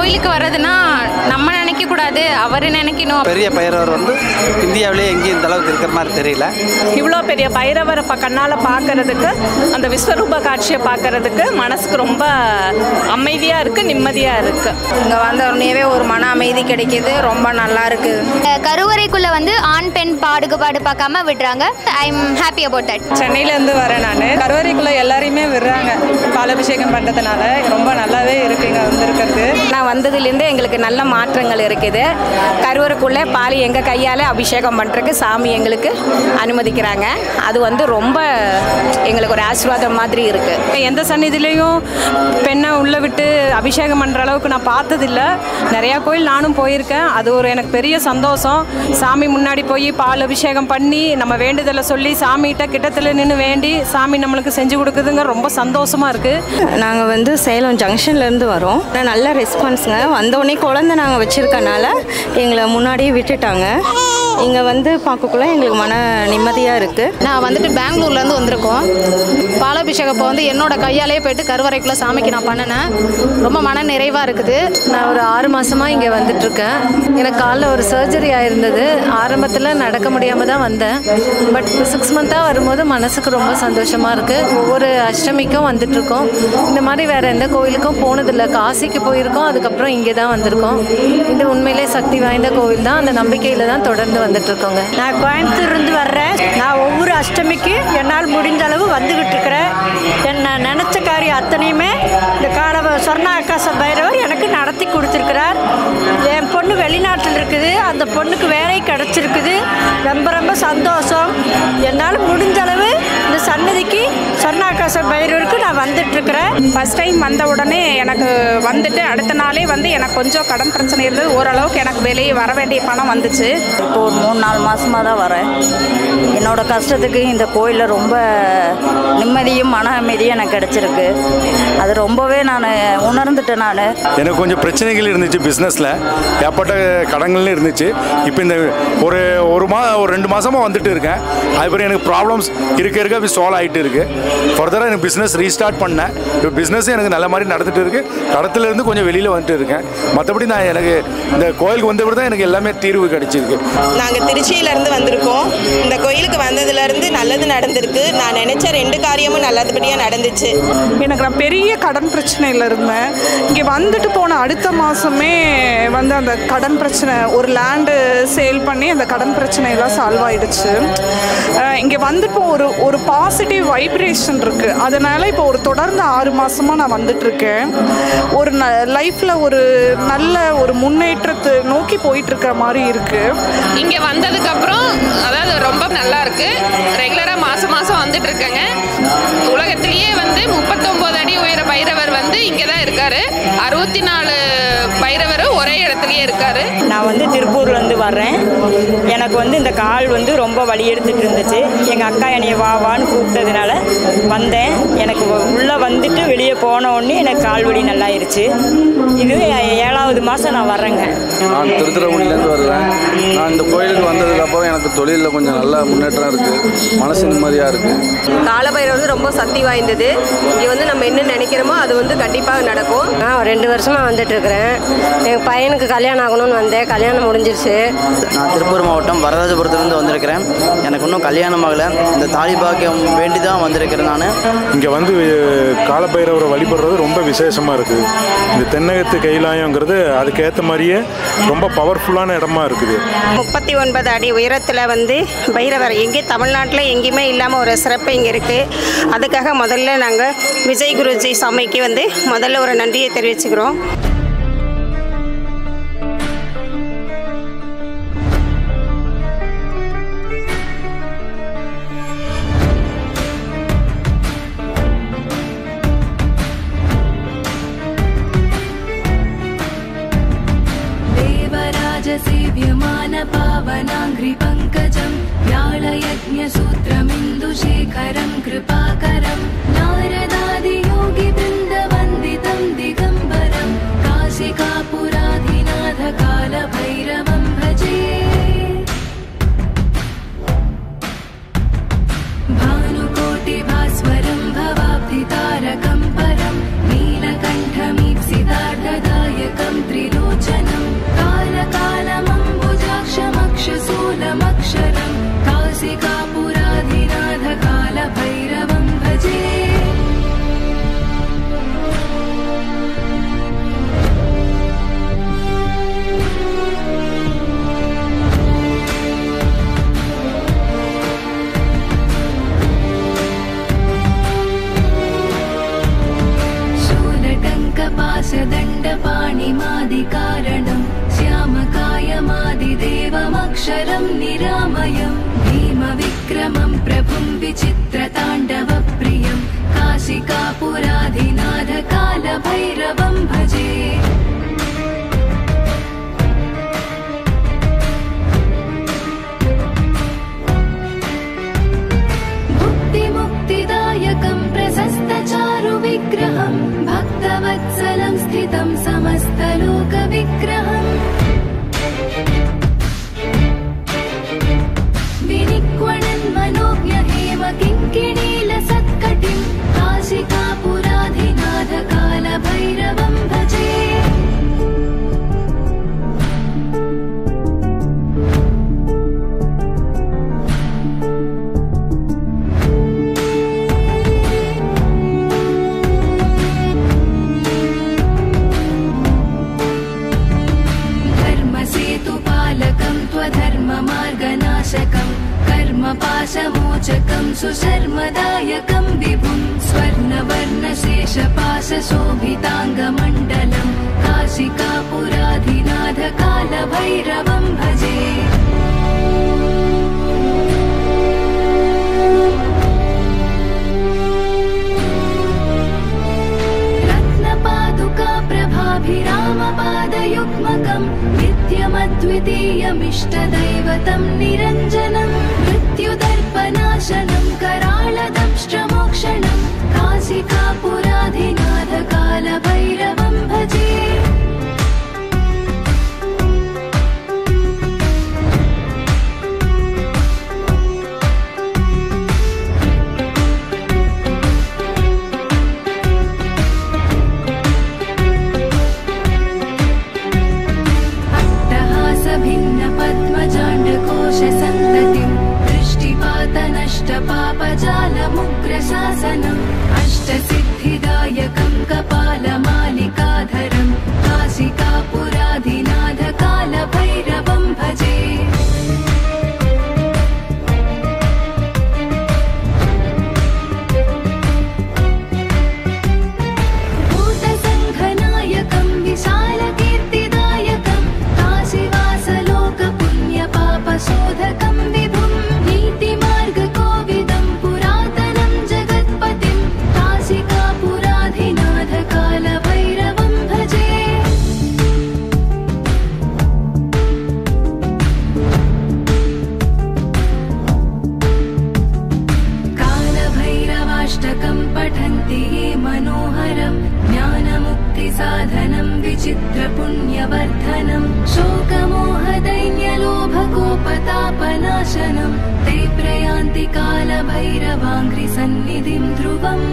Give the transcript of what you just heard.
கோயிலுக்கு வர்றதுன்னா நம்ம நினைக்கக்கூடாது, அவர் நினைக்கணும். பெரிய பைரவர் வந்து இந்தியாவிலே எங்கேயும் இந்த அளவுக்கு இருக்கிற மாதிரி தெரியல. இவ்வளோ பெரிய பைரவரை கண்ணால் பார்க்கறதுக்கு, அந்த விஸ்வரூப காட்சியை பார்க்கறதுக்கு மனசுக்கு ரொம்ப அமைதியாக இருக்குது, நிம்மதியாக இருக்குது. இங்கே வந்த உடனேவே ஒரு மன அமைதி கிடைக்கிது, ரொம்ப நல்லா இருக்குது. கருவறைக்குள்ளே வந்து ஆண் பெண் பாடுபாடு பார்க்காம விடுறாங்க. I am happy about that. சென்னையிலேருந்து வரேன் நான். கருவறைக்குள்ளே எல்லாரையுமே விடுறாங்க பாலாபிஷேகம் பண்ணுறதுனால. ரொம்ப நல்லாவே இருக்குது இங்கே வந்திருக்கிறது. நான் வந்ததுலேருந்து எங்களுக்கு நல்ல மாற்றங்கள் இருக்குது. கருவறைக்குள்ளே பால் எங்கள் கையால் அபிஷேகம் பண்ணுறதுக்கு சாமி எங்களுக்கு அனுமதிக்கிறாங்க. அது வந்து ரொம்ப எங்களுக்கு ஒரு ஆசீர்வாதம் மாதிரி இருக்குது. எந்த சன்னிதிலையும் பெண்ணை உள்ளே விட்டு அபிஷேகம் பண்ணுற அளவுக்கு நான் பார்த்ததில்லை. நிறையா கோயில் நானும் போயிருக்கேன். அது ஒரு எனக்கு பெரிய சந்தோஷம். சாமி முன்னாடி போய் பால் அபிஷேகம் பண்ணி நம்ம வேண்டுதலை சொல்லி சாமிகிட்ட கிட்டத்தில் நின்று வேண்டி சாமி நம்மளுக்கு செஞ்சு கொடுக்குதுங்க. ரொம்ப சந்தோஷமாக இருக்குது. நாங்கள் வந்து சேலம் ஜங்ஷன்லேருந்து வரோம். நல்ல ரெஸ்பான்ஸுங்க. வந்தோடனே குழந்தை நாங்கள் வச்சுருக்கனால எங்களை முன்னாடியே விட்டுட்டாங்க. இங்கே வந்து பார்க்கக்குள்ள எங்களுக்கு மன நிம்மதியாக இருக்குது. நான் வந்துட்டு பெங்களூர்லேருந்து வந்திருக்கோம். பாலாபிஷேகம் இப்போ வந்து என்னோட கையாலே போய்ட்டு கருவறைக்குள்ளே சாமிக்கு நான் பண்ணினேன். ரொம்ப மன நிறைவாக இருக்குது. நான் ஒரு 6 மாதமாக இங்கே வந்துட்டுருக்கேன். எனக்கு காலில் ஒரு சர்ஜரி ஆயிருந்தது. ஆரம்பத்தில் நடக்க முடியாமல் தான் வந்தேன். பட் 6 மந்த்தாக வரும்போது மனசுக்கு ரொம்ப சந்தோஷமாக இருக்குது. ஒவ்வொரு அஷ்டமிக்கும் வந்துட்டுருக்கோம். இந்த மாதிரி வேறு எந்த கோவிலுக்கும் போனதில்லை. காசிக்கு போயிருக்கோம், அதுக்கப்புறம் இங்கே தான் வந்திருக்கோம். இது உண்மையிலே சக்தி வாய்ந்த கோவில் தான். அந்த நம்பிக்கையில் தான் தொடர்ந்து வந்துட்டுருக்கோங்க. நான் கோயம்புத்தூர்லேருந்து வர்றேன். நான் ஒவ்வொரு அஷ்டமிக்கு என்னால் முடிந்த அளவு வந்துக்கிட்டு இருக்கிறேன். என்ன நினச்ச காரியம் அத்தனையுமே இந்த சொர்ணாகாச பைரவர் எனக்கு நடத்தி கொடுத்துருக்கிறார். என் பொண்ணு வெளிநாட்டில் இருக்குது. அந்த பொண்ணுக்கு வேலை கிடச்சிருக்குது. ரொம்ப ரொம்ப சந்தோஷம். என்னால் முடிஞ்ச அளவு இந்த சன்னதிக்கு சொர்ணாகாச பைரவருக்கு நான் வந்துட்டுருக்கிறேன். ஃபஸ்ட் டைம் வந்த உடனே எனக்கு வந்துட்டு அடுத்த நாளே வந்து எனக்கு கொஞ்சம் கடன் பிரச்சனை இருந்தது. ஓரளவுக்கு எனக்கு வெளியே வர வேண்டிய பணம் வந்துச்சு. இப்போ ஒரு 3-4 மாதமாக தான் வரேன். என்னோட கஷ்டத்துக்கு இந்த கோயிலில் ரொம்ப நிம்மதியும் மன அமைதியும் எனக்கு கிடச்சிருக்கு. அது ரொம்பவே நான் உணர்ந்துட்டேன். நான் எனக்கு கொஞ்சம் பிரச்சனைகள் இருந்துச்சு பிஸ்னஸில், ஏற்பட்ட கடன்கள்னு இருந்துச்சு. இப்போ இந்த ஒரு 2 மாதமாக வந்துட்டு இருக்கேன். அதுக்கப்புறம் எனக்கு ப்ராப்ளம்ஸ் இருக்க சால்வ் ஆகிட்டு இருக்குது. ஃபர்தராக எனக்கு பிஸ்னஸ் ரீஸ்டார்ட் பண்ணேன். இப்போ பிஸ்னஸும் எனக்கு நல்ல மாதிரி நடந்துகிட்டு இருக்குது. கடத்துலேருந்து கொஞ்சம் வெளியில் வந்துட்டு இருக்கேன். மற்றபடி நான் எனக்கு இந்த கோயிலுக்கு வந்தபடி தான் எனக்கு எல்லாமே தீர்வு கிடைச்சிருக்கு. நாங்கள் திருச்சியிலேருந்து வந்திருக்கோம். இந்த கோயிலுக்கு வந்ததுலேருந்து நல்லது நடந்திருக்கு. நான் நினச்ச 2 காரியமும் நல்லதுபடியாக நடந்துச்சு. எனக்கு நான் பெரிய கடன் பிரச்சனையில் இருந்தேன். இங்கே வந்துட்டு போன அடுத்த மாதமே வந்து அந்த கடன் பிரச்சனை, ஒரு லேண்டு சேல் பண்ணி அந்த கடன் பிரச்சனையெல்லாம் சால்வ் ஆகிடுச்சு. இங்கே வந்துட்டு ஒரு பாசிட்டிவ் வைப்ரேஷன் இருக்குது. அதனால் இப்போ தொடர்ந்து 6 மாதமாக நான் வந்துட்டுருக்கேன். ஒரு லைஃப்பில் ஒரு நல்ல ஒரு முன்னேற்றத்தை நோக்கி போயிட்டுருக்கிற மாதிரி இருக்குது. இங்கே வந்ததுக்கப்புறம் அதாவது ரொம்ப நல்லா இருக்குது. ரெகுலராக மாதம் வந்துட்டு இருக்கேங்க. உலகத்திலேயே வந்து 39 அடி உயர பைரவர் வந்து இங்கே தான் இருக்காரு. 64 பைரவர் ஒரே இடத்துலயே இருக்காரு. நான் வந்து திருப்பூர்லேருந்து வர்றேன். எனக்கு வந்து இந்த கால் வந்து ரொம்ப வலி எடுத்துகிட்டு இருந்துச்சு. எங்கள் அக்கா என்னைய வான்னு கூப்பிட்டதுனால வந்தேன். எனக்கு உள்ளே வந்துட்டு வெளியே போன உடனே எனக்கு கால் வலி நல்லாயிருச்சு. இது 7வது மாதம் நான் வர்றேங்க. நான் திருத்துறைப்பூண்டிலேருந்து வருவேன். நான் இந்த கோயிலுக்கு வந்ததுக்கப்புறம் எனக்கு தொழிலில் கொஞ்சம் நல்ல முன்னேற்றம் இருக்குது. மனசு நிம்மதியாக இருக்குது. காலபைரவர் வந்து ரொம்ப சக்தி வாய்ந்தது. இங்கே வந்து நம்ம என்ன நினைக்கிறோமோ அது வந்து கண்டிப்பாக நடக்கும். நான் 2 வருஷமாக வந்துட்டுருக்கிறேன். எங்கள் பையனுக்கு கல்யாணம் ஆகணும்னு வந்தேன். கல்யாணம் முடிஞ்சிருச்சு. நான் திருப்பூர் மாவட்டம் வரராஜபுரத்துலேருந்து வந்திருக்கிறேன். எனக்கு இன்னும் கல்யாணம் ஆகலை. இந்த தாலி பாக்கியம் வேண்டி தான் வந்திருக்கிறேன். நான் இங்கே வந்து காலபைரவரை வழிபடுறது ரொம்ப விசேஷமாக இருக்குது. இந்த தென்னகத்து கைலாயங்கிறது அதுக்கேற்ற மாதிரியே ரொம்ப பவர்ஃபுல்லான இடமா இருக்குது. 39 அடி உயரத்தில் வந்து பைரவர் எங்கே தமிழ்நாட்டில் எங்கேயுமே இல்லாமல் ஒரு சிறப்பு இங்கே இருக்குது. அதுக்காக முதல்ல நாங்கள் விஜய் குருஜி சாமிக்கு வந்து முதல்ல ஒரு நன்றியை தெரிவிச்சுக்கிறோம். सेव्यमान पावनाङ्घ्रि पङ्कजं व्याळयज्ञसूत्रमिन्दुशेखरं कृपाकरं नारदादियोगिवृन्दवन्दितं दिगम्बरं कारणं श्यामकायमादिदेवमक्षरं निरामयं भीमविक्रमं प्रभुं विचित्रताण्डवप्रियं काशिकापुराधिनाथकालभैरवं भजे। मुक्तिदायकं प्रशस्तचारुविग्रहं भक्तवत्सलं स्थितं समस्तलोकविग्रहम् विनिक्वणन् मनोज्ञ हेम किङ्किणीलसत्कटिं काशिकापुराधिनाथकालभैरवं भजे। धर्ममार्गनाशकं कर्मपाशमोचकं सुशर्मदायकं विभुं स्वर्णवर्णशेषपाशशोभिताङ्गमण्डलं काशिकापुराधिनाथकालभैरवं भजे। रत्नपादुका प्रभाभिरामपादयुग्मकं नित्यमद्वितीयमिष्टदैवतं निरञ्जनं मृत्युदर्पनाशनं कराळदंष्ट्रमोक्षणं काशिकापुराधिनाथकालभैरवं भजे। भिन्नपद्मजाण्डकोशसन्ततिं दृष्टिपातनष्टपापजालमुग्रशासनम् अष्टसिद्धिदायकं कपालमालिकाधरं काशिकापुराधिनाथकालभैरवं भजे। भूतसङ्घनायकं विशालकीर्तिदायकं काशीवासलोकपुण्यपापशोधकं विभुं नीतिमार्गकोविदं पुरातनं जगत्पतिं काशिकापुराधिनाथकालभैरवं भजे। कालभैरवाष्टकं पठन्ति ये मनोहरं ज्ञानमुक्तिसाधनं विचित्रपुण्यवर्धनं शोकमोहदैन्यलोभकोपतापनाशनं ते प्रयान्ति कालभैरवाङ्घ्रिसन्निधिं ध्रुवम्।